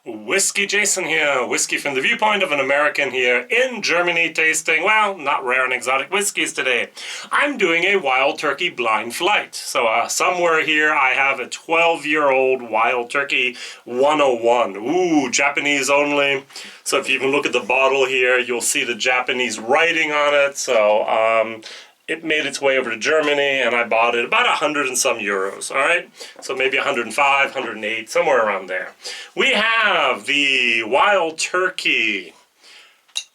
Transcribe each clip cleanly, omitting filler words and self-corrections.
WhiskyJason here, whiskey from the viewpoint of an American here in Germany, tasting, well, not rare and exotic whiskeys today. I'm doing a Wild Turkey blind flight. So somewhere here I have a 12-year-old Wild Turkey 101. Ooh, Japanese only. So if you even look at the bottle here, you'll see the Japanese writing on it. So it made its way over to Germany, and I bought it about 100 and some euros, all right? So maybe 105, 108, somewhere around there. We have the Wild Turkey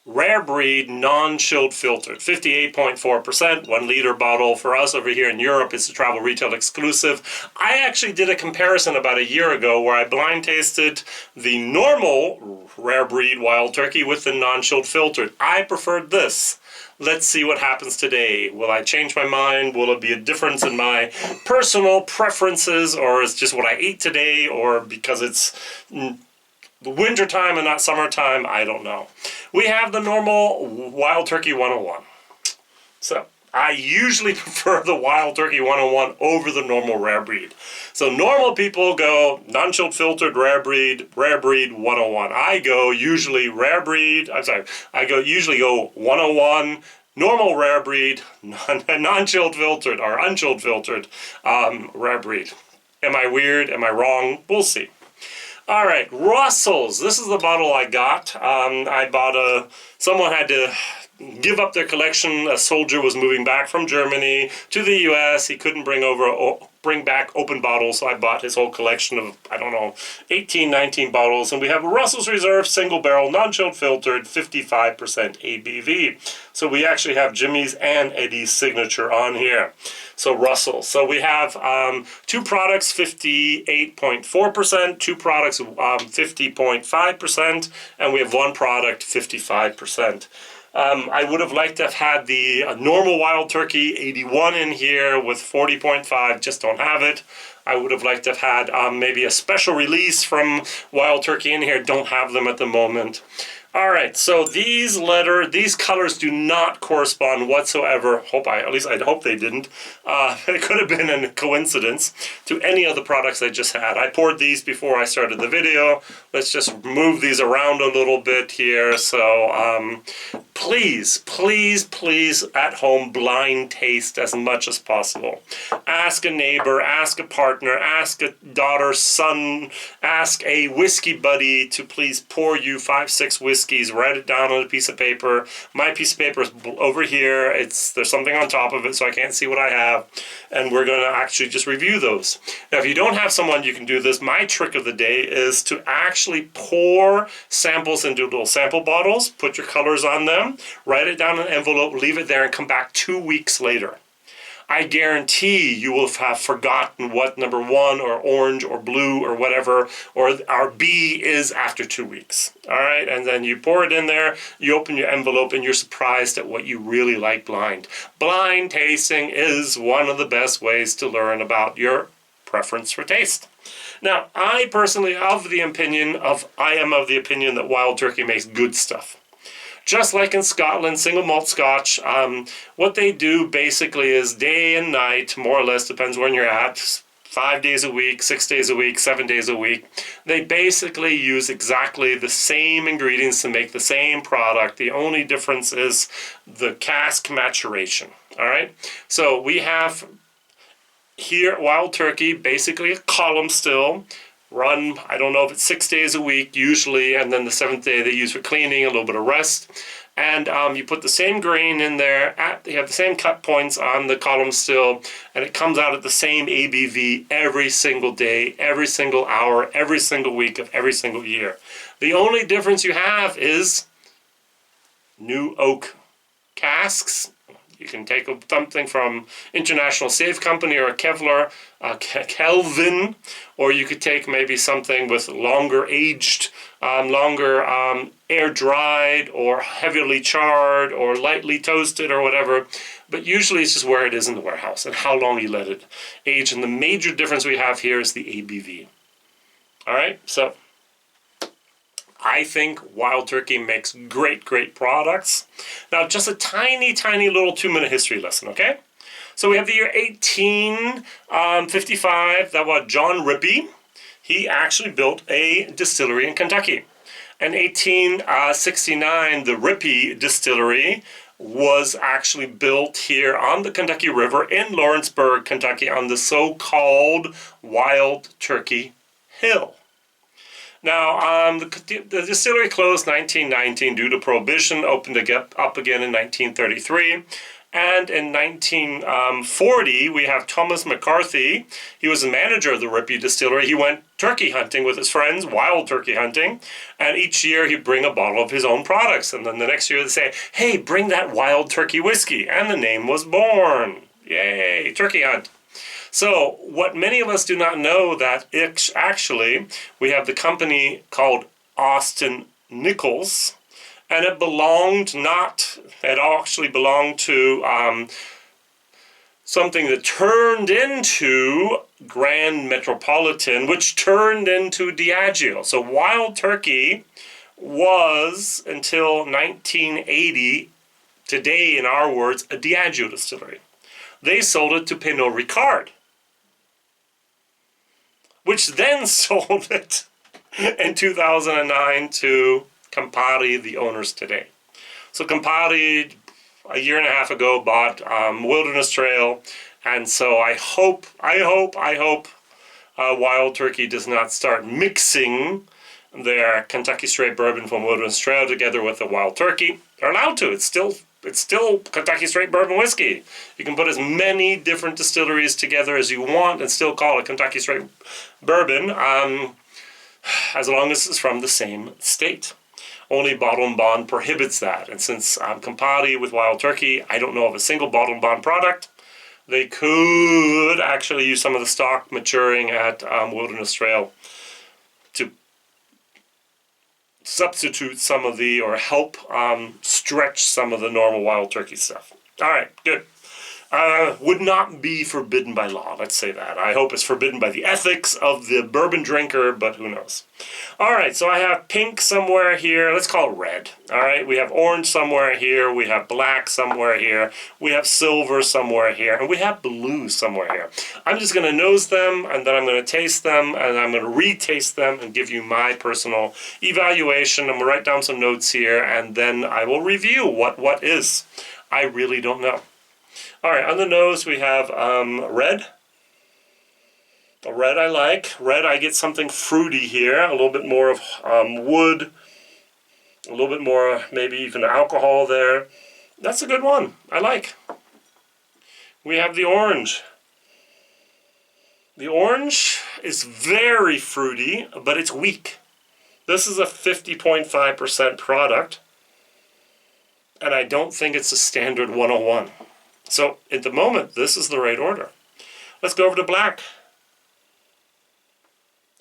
Rare Breed Non-Chilled Filtered, 58.4%, 1 liter bottle. For us over here in Europe, it's a travel retail exclusive. I actually did a comparison about a year ago where I blind tasted the normal Rare Breed Wild Turkey with the non-chilled filtered. I preferred this. Let's see what happens today. Will I change my mind? Will it be a difference in my personal preferences, or is just what I ate today, or because it's winter time and not summertime? I don't know. We have the normal Wild Turkey 101. So I usually prefer the Wild Turkey 101 over the normal Rare Breed. So normal people go non-chilled filtered Rare Breed 101. I go usually usually go 101, normal Rare Breed, non-chilled filtered or unchilled filtered Rare Breed. Am I weird? Am I wrong? We'll see. All right, Russell's. This is the bottle I got. I bought someone had to give up their collection. A soldier was moving back from Germany to the U.S. He couldn't bring back open bottles, so I bought his whole collection of, 18, 19 bottles. And we have a Russell's Reserve single barrel, non-chilled filtered, 55% ABV. So we actually have Jimmy's and Eddie's signature on here. So Russell. So we have two products, 58.4%, two products, 50.5%, and we have one product, 55%. I would have liked to have had the normal Wild Turkey 81 in here with 40.5, just don't have it. I would have liked to have had maybe a special release from Wild Turkey in here, don't have them at the moment. All right, so these colors do not correspond whatsoever. I hope they didn't. It could have been a coincidence to any of the products I just had. I poured these before I started the video. Let's just move these around a little bit here. So please, please, please, at home, blind taste as much as possible. Ask a neighbor, ask a partner, ask a daughter, son, ask a whiskey buddy to please pour you 5, 6 whiskeys. Write it down on a piece of paper. My piece of paper is over here. There's something on top of it, so I can't see what I have. And we're going to actually just review those. Now, if you don't have someone you can do this, my trick of the day is to actually pour samples into little sample bottles, put your colors on them, write it down in an envelope, leave it there, and come back 2 weeks later. I guarantee you will have forgotten what number 1 or orange or blue or whatever or our B is after 2 weeks. All right, and then you pour it in there, you open your envelope, and you're surprised at what you really like blind. Blind tasting is one of the best ways to learn about your preference for taste. Now, I personally am of the opinion that Wild Turkey makes good stuff. Just like in Scotland, single malt Scotch, what they do basically is day and night, more or less, depends when you're at, 5 days a week, 6 days a week, 7 days a week. They basically use exactly the same ingredients to make the same product. The only difference is the cask maturation, all right? So we have here Wild Turkey, basically a column still, run, I don't know if it's 6 days a week usually, and then the 7th day they use for cleaning, a little bit of rest. And you put the same grain in there, you have the same cut points on the column still, and it comes out at the same ABV every single day, every single hour, every single week of every single year. The only difference you have is new oak casks. You can take something from International Safe Company or a Kevlar, Kelvin, or you could take maybe something with longer aged, longer air dried or heavily charred or lightly toasted or whatever. But usually it's just where it is in the warehouse and how long you let it age. And the major difference we have here is the ABV. All right, so I think Wild Turkey makes great, great products. Now, just a tiny, tiny little 2-minute history lesson, okay? So we have the year 1855. That was John Rippey. he actually built a distillery in Kentucky. In 1869, the Rippey Distillery was actually built here on the Kentucky River in Lawrenceburg, Kentucky, on the so-called Wild Turkey Hill. Now, the distillery closed 1919 due to Prohibition, opened up again in 1933. And in 1940, we have Thomas McCarthy. He was the manager of the Rippey Distillery. He went turkey hunting with his friends, wild turkey hunting. And each year he'd bring a bottle of his own products. And then the next year they'd say, hey, bring that wild turkey whiskey. And the name was born. Yay, turkey hunt. So what many of us do not know that actually we have the company called Austin Nichols. And it actually belonged to something that turned into Grand Metropolitan, which turned into Diageo. So Wild Turkey was, until 1980, today in our words, a Diageo distillery. They sold it to Pernod Ricard, which then sold it in 2009 to Campari, the owners today. So Campari, a year and a half ago, bought Wilderness Trail, and so I hope Wild Turkey does not start mixing their Kentucky Straight Bourbon from Wilderness Trail together with the Wild Turkey. They're allowed to. It's still Kentucky Straight Bourbon whiskey. You can put as many different distilleries together as you want and still call it Kentucky Straight Bourbon, as long as it's from the same state. Only Bottle and Bond prohibits that. And since Campari with Wild Turkey, I don't know of a single Bottle and Bond product. They could actually use some of the stock maturing at Wilderness Trail to substitute some of the, or help stretch some of the normal Wild Turkey stuff. All right, good. Would not be forbidden by law, let's say that. I hope it's forbidden by the ethics of the bourbon drinker, but who knows. All right, so I have pink somewhere here. Let's call it red. All right, we have orange somewhere here. We have black somewhere here. We have silver somewhere here. And we have blue somewhere here. I'm just going to nose them, and then I'm going to taste them, and I'm going to retaste them and give you my personal evaluation. I'm going to write down some notes here, and then I will review what is. I really don't know. All right, on the nose we have red. The red I like. Red, I get something fruity here, a little bit more of wood, a little bit more maybe even alcohol there. That's a good one. I like. We have the orange. The orange is very fruity, but it's weak. This is a 50.5% product, and I don't think it's a standard 101. So at the moment, this is the right order. Let's go over to black.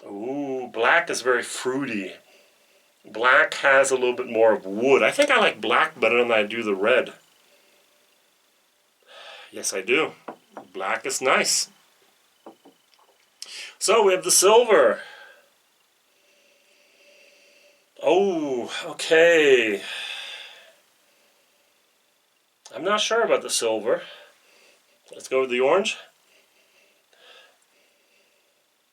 Ooh, black is very fruity. Black has a little bit more of wood. I think I like black better than I do the red. Yes, I do. Black is nice. So we have the silver. Oh, okay. I'm not sure about the silver. Let's go with the orange.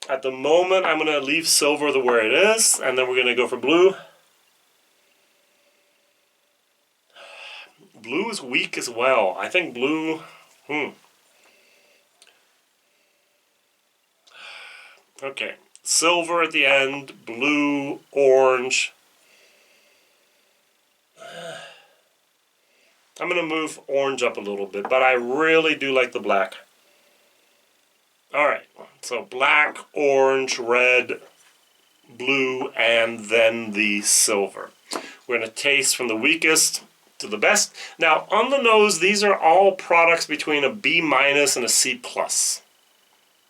At the moment, I'm going to leave silver the where it is, and then we're going to go for blue. Blue is weak as well. I think blue... Okay. Silver at the end, blue, orange. I'm going to move orange up a little bit, but I really do like the black. All right, so black, orange, red, blue, and then the silver. We're going to taste from the weakest to the best. Now, on the nose, these are all products between a B- and a C+.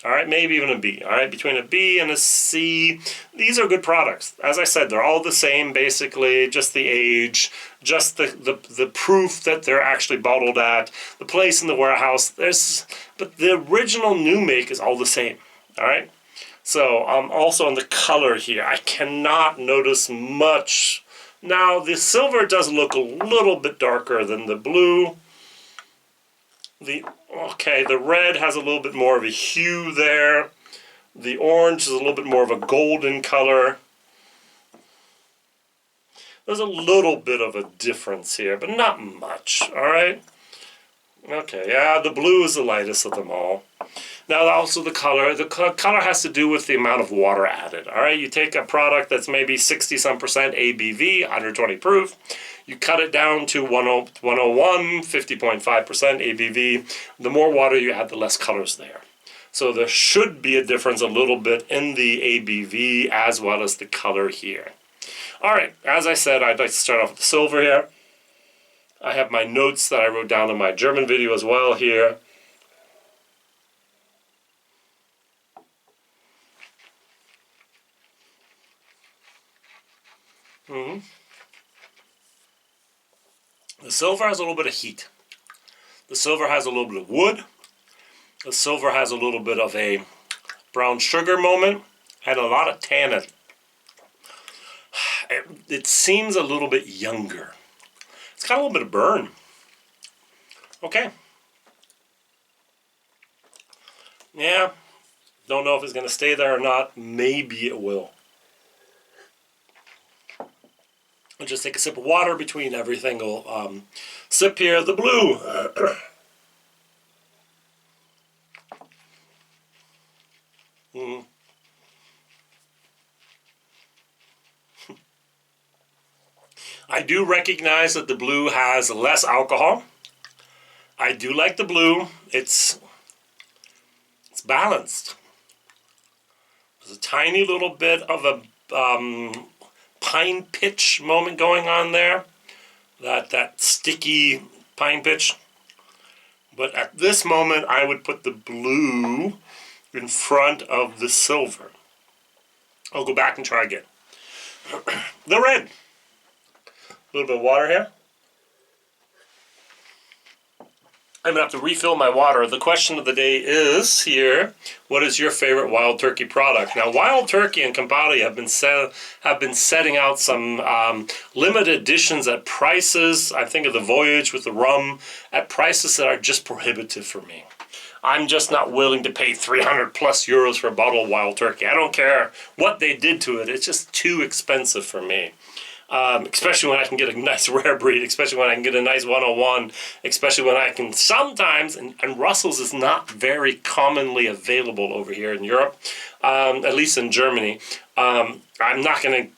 All right, maybe even a B. All right, between a B and a C, these are good products. As I said, they're all the same, basically, just the age, just the proof that they're actually bottled at, the place in the warehouse. But the original new make is all the same. All right. So also on the color here, I cannot notice much. Now the silver does look a little bit darker than the blue. The red has a little bit more of a hue there. The orange is a little bit more of a golden color. There's a little bit of a difference here, but not much, all right? Okay, yeah, the blue is the lightest of them all. Now also the color. The color has to do with the amount of water added, all right? You take a product that's maybe 60-some% ABV, 120 proof, you cut it down to 101, 50.5% ABV. The more water you add, the less color's there. So there should be a difference a little bit in the ABV as well as the color here. All right, as I said, I'd like to start off with the silver here. I have my notes that I wrote down in my German video as well here. The silver has a little bit of heat. The silver has a little bit of wood. The silver has a little bit of a brown sugar moment and a lot of tannin. It seems a little bit younger. It's got a little bit of burn. Okay. Yeah. Don't know if it's going to stay there or not. Maybe it will. I'll just take a sip of water between every single sip here. The blue. I do recognize that the blue has less alcohol. I do like the blue. It's balanced. There's a tiny little bit of a pine pitch moment going on there. That sticky pine pitch. But at this moment, I would put the blue in front of the silver. I'll go back and try again. The red. A little bit of water here. I'm going to have to refill my water. The question of the day is here, what is your favorite Wild Turkey product? Now, Wild Turkey and Campari have been setting out some limited editions at prices, I think of the Voyage with the rum, at prices that are just prohibitive for me. I'm just not willing to pay 300 plus euros for a bottle of Wild Turkey. I don't care what they did to it. It's just too expensive for me. Especially when I can get a nice rare breed, especially when I can get a nice 101, especially when I can sometimes, and Russel's is not very commonly available over here in Europe, at least in Germany. I'm not going to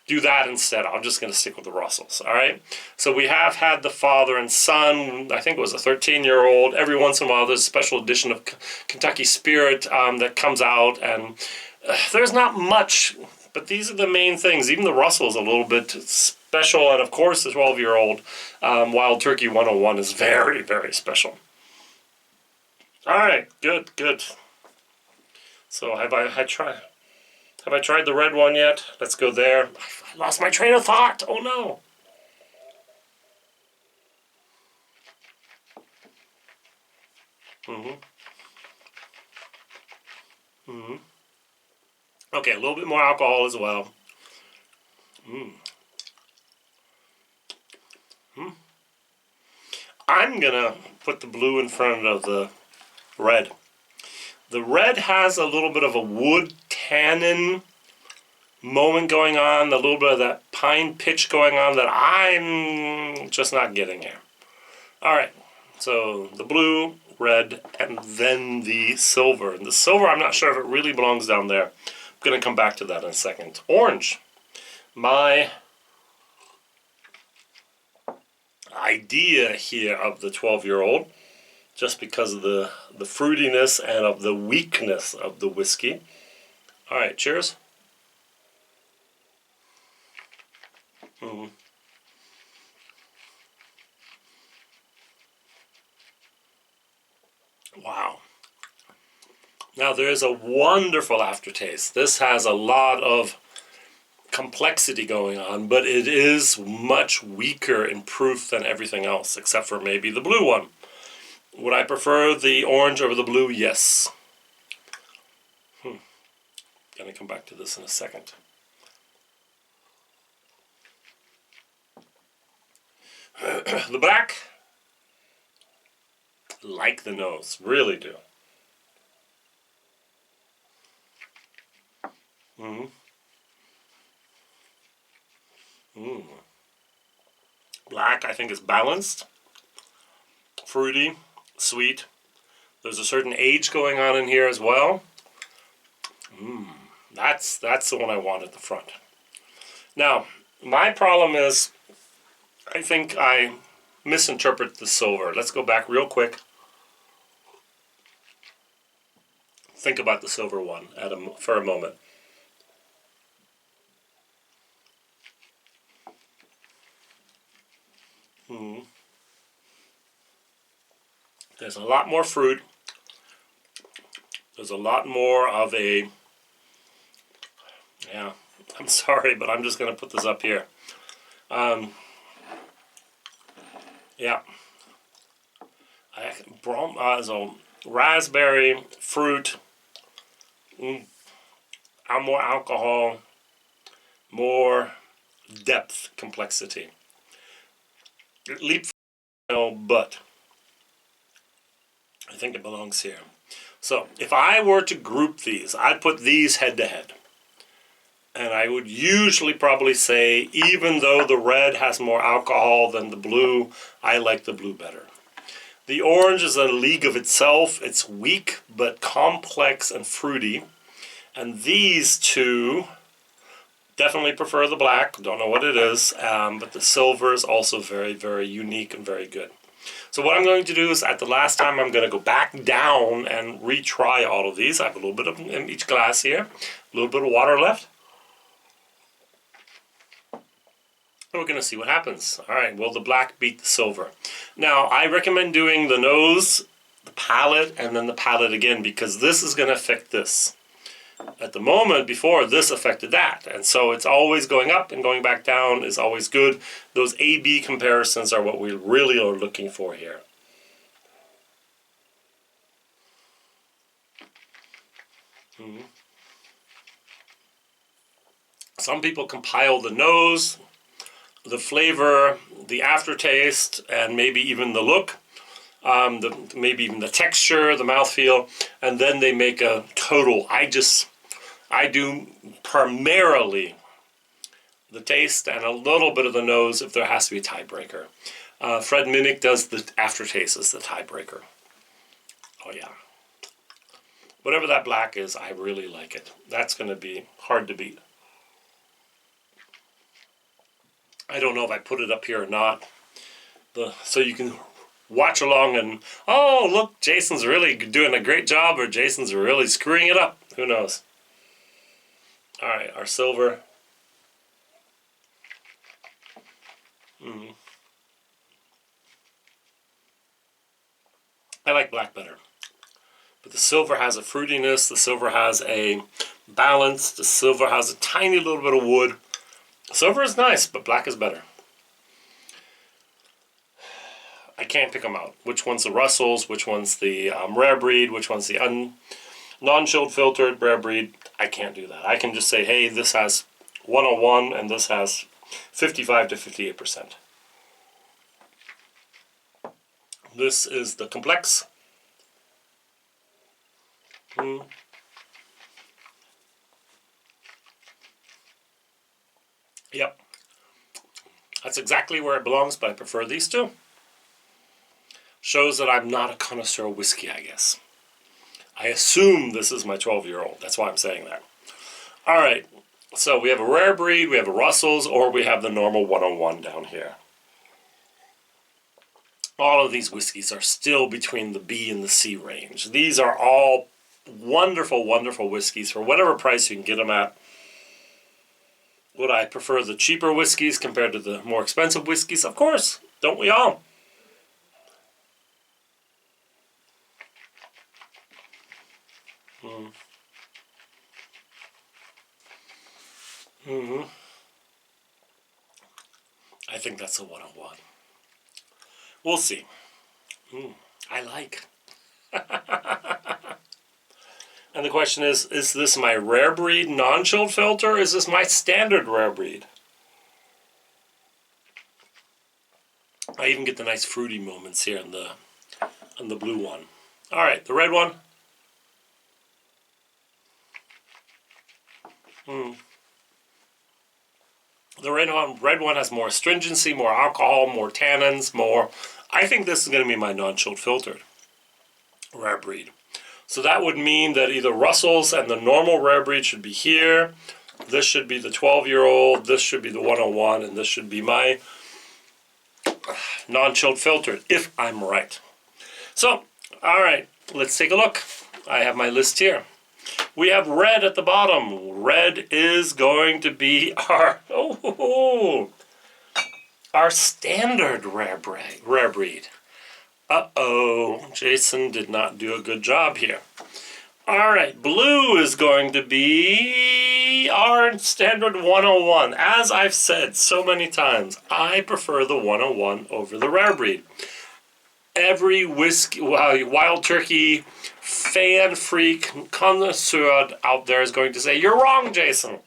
do that instead. I'm just going to stick with the Russells, all right? So we have had the father and son. I think it was a 13-year-old. Every once in a while, there's a special edition of Kentucky Spirit that comes out, and there's not much. But these are the main things. Even the Russell is a little bit special. And of course, the 12-year-old Wild Turkey 101 is very, very special. All right, good. So have I tried the red one yet? Let's go there. I lost my train of thought. Oh, no. Okay, a little bit more alcohol as well. I'm going to put the blue in front of the red. The red has a little bit of a wood tannin moment going on, a little bit of that pine pitch going on that I'm just not getting here. All right, so the blue, red, and then the silver. And the silver, I'm not sure if it really belongs down there. I'm going to come back to that in a second. Orange. My idea here of the 12-year-old, just because of the fruitiness and of the weakness of the whiskey. All right, cheers. Wow. Now there's a wonderful aftertaste. This has a lot of complexity going on, but it is much weaker in proof than everything else, except for maybe the blue one. Would I prefer the orange over the blue? Yes. Gonna come back to this in a second. The black, like the nose, really do. Mm. Mm. Black, I think, is balanced, fruity, sweet. There's a certain age going on in here as well. That's the one I want at the front. Now, my problem is, I think I misinterpret the silver. Let's go back real quick. Think about the silver one for a moment. There's a lot more fruit. There's a lot more of a, yeah, I'm sorry, but I'm just going to put this up here. Yeah. So raspberry, fruit, more alcohol, more depth, complexity. Leap, but I think it belongs here. So if I were to group these, I'd put these head to head. And I would usually probably say, even though the red has more alcohol than the blue, I like the blue better. The orange is a league of itself. It's weak, but complex and fruity. And these two definitely prefer the black. Don't know what it is, but the silver is also very, very unique and very good. So what I'm going to do is, at the last time, I'm going to go back down and retry all of these. I have a little bit of in each glass here, a little bit of water left. And we're going to see what happens. All right, will the black beat the silver? Now, I recommend doing the nose, the palate, and then the palate again, because this is going to affect this. At the moment before, this affected that. And so it's always going up and going back down is always good. Those A-B comparisons are what we really are looking for here. Some people compile the nose, the flavor, the aftertaste, and maybe even the look, maybe even the texture, the mouthfeel, and then they make a total. I do primarily the taste and a little bit of the nose if there has to be a tiebreaker. Fred Minnick does the aftertaste as the tiebreaker. Oh yeah. Whatever that black is, I really like it. That's going to be hard to beat. I don't know if I put it up here or not. So you can watch along and, oh, look, Jason's really doing a great job, or Jason's really screwing it up. Who knows? All right, our silver. I like black better. But the silver has a fruitiness. The silver has a balance. The silver has a tiny little bit of wood. Silver is nice, but black is better. I can't pick them out. Which one's the Russell's, which one's the rare breed, which one's the non-chilled filtered rare breed. I can't do that. I can just say, hey, this has 101 and this has 55 to 58%. This is the complex. Yep. That's exactly where it belongs, but I prefer these two. Shows that I'm not a connoisseur of whiskey, I guess. I assume this is my 12-year-old. That's why I'm saying that. All right. So we have a rare breed, we have a Russell's, or we have the normal 101 down here. All of these whiskeys are still between the B and the C range. These are all wonderful, wonderful whiskeys for whatever price you can get them at. Would I prefer the cheaper whiskeys compared to the more expensive whiskeys? Of course. Don't we all? I think that's a 101. We'll see. I like. And the question is this my rare breed non-chilled filter, or is this my standard rare breed? I even get the nice fruity moments here on the blue one. All right, the red one. The red one has more astringency, more alcohol, more tannins, more. I think this is going to be my non-chilled filtered rare breed. So that would mean that either Russell's and the normal rare breed should be here. This should be the 12-year-old. This should be the 101, and this should be my non-chilled filtered, if I'm right. So, all right, let's take a look. I have my list here. We have red at the bottom. Red is going to be our standard rare breed. Uh-oh, Jason did not do a good job here. All right, blue is going to be our standard 101. As I've said so many times, I prefer the 101 over the rare breed. Every whiskey, wild turkey fan freak connoisseur out there is going to say, you're wrong, Jason.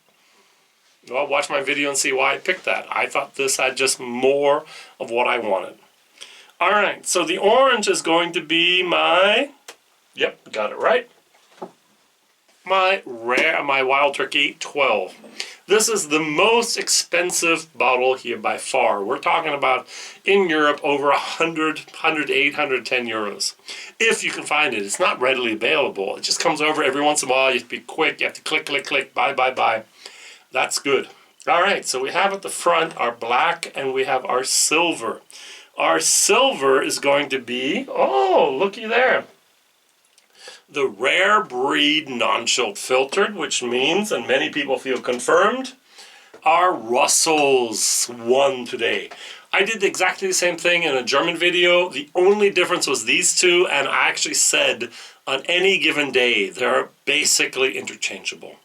Well, watch my video and see why I picked that. I thought this had just more of what I wanted. All right, so the orange is going to be my, yep, got it right, my Wild Turkey 12. This is the most expensive bottle here by far. We're talking about, in Europe, over 100, 108, 110 euros. If you can find it. It's not readily available. It just comes over every once in a while. You have to be quick. You have to click, click, click, buy, buy, buy. That's good. All right, so we have at the front our black and we have our silver. Our silver is going to be, oh, looky there, the rare breed non-chilled filtered, which means, and many people feel confirmed, our Russell's won today. I did exactly the same thing in a German video. The only difference was these two, and I actually said on any given day, they're basically interchangeable.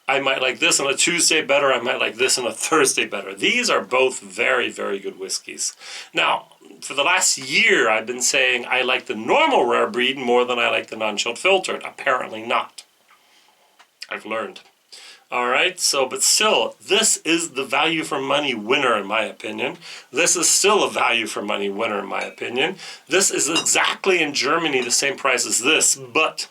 I might like this on a Tuesday better. I might like this on a Thursday better. These are both very, very good whiskeys. Now, for the last year, I've been saying I like the normal rare breed more than I like the non-chilled filtered. Apparently not. I've learned. All right, so, but still, this is the value for money winner in my opinion. This is still a value for money winner in my opinion. This is exactly in Germany the same price as this, but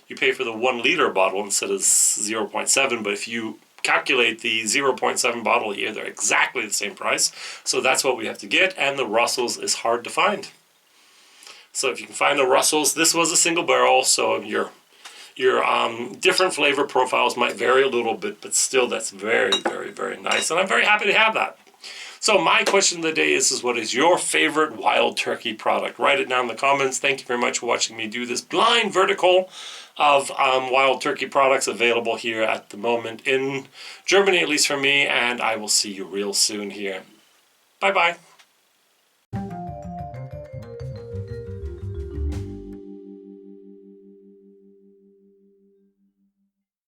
you pay for the 1 liter bottle instead of 0.7, but if you calculate the 0.7 bottle here, they're exactly the same price. So that's what we have to get, and the Russell's is hard to find. So if you can find the Russell's, this was a single barrel, so your different flavor profiles might vary a little bit, but still that's very, very, very nice, and I'm very happy to have that. So my question of the day is what is your favorite wild turkey product? Write it down in the comments. Thank you very much for watching me do this blind vertical of wild turkey products available here at the moment in Germany, at least for me, and I will see you real soon here. Bye-bye.